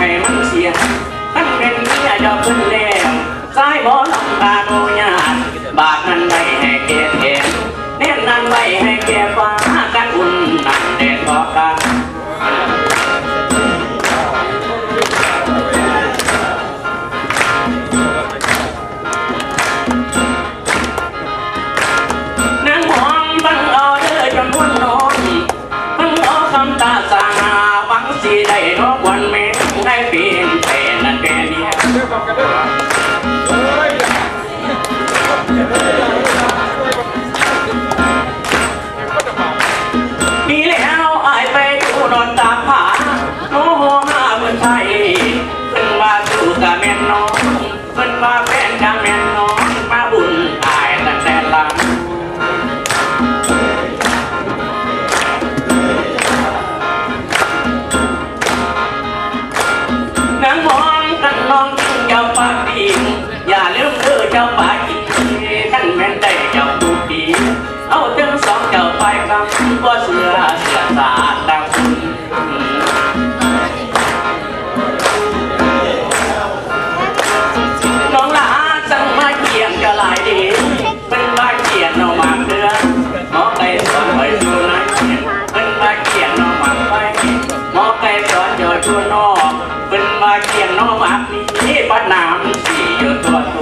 ให้มันเสียตั้งเป็นเมียเจ้าขึ้นแล้วสายบ่ลำบากโนญาตบาทนั้นไว้ให้แก่แทนเน้นนั้นไว้ให้แก่ฟ้ากันอุ่นนั่นเด็ดพอกันนางหอมบังเอาเด้อจนวันนอนบังเอาคำตาสาหวังสิได้นอกวันแม่ได้เปลี่ยนแปลงนั่นเป็นเดียวมีแล้วอายไปดูนอนตามผาโน้โหห้าเมืองไทยขึ้นมาสู่กะแม่นน้องขึ้นมาแฟนกะแม่นน้องมาบุญอายตั้งแต่ลำนางมองกันน้องจึงเจ้าปากดีอย่าลืมเธอเจ้าปากดีขันแม่นได้เจ้าดูดีเอาเจ้าสองเจ้าไปคำก็เสือสาดดำน้องหลาจังมาเกี่ยงกะหลายดีเป็นมาเกี่ยงน้องหมากเดือหมอไก่สอนไว้ดูนะเป็นมาเกี่ยงน้องหมากไปหมอไก่สอนจอยชวนน้องเป็นมาเกี่ยงน้องหมากนี่ปัดน้ำสีอยู่ตัวโต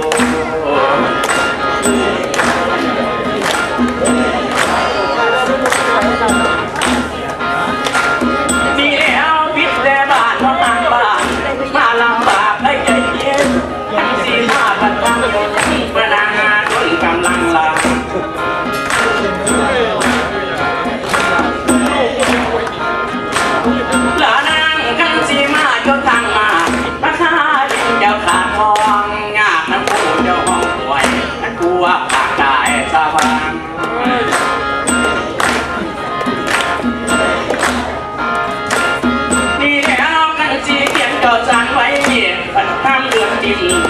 นี่แล้วพิษแต่บ้านน้องต่างบ้านมาลำบากให้ใจเย็นทั้งสีผ้าบัดทำพนักงานคนกำลังลาหลานางกันสีมาจนทางมาราคาดินเจ้าขาทองงาบน้ำผู้เจ้าห้องป่วยนั่นกลัวปากได้สว่างนี่แล้วกันสีเขียนเจ้าสารไว้ปันทำเดือนดิน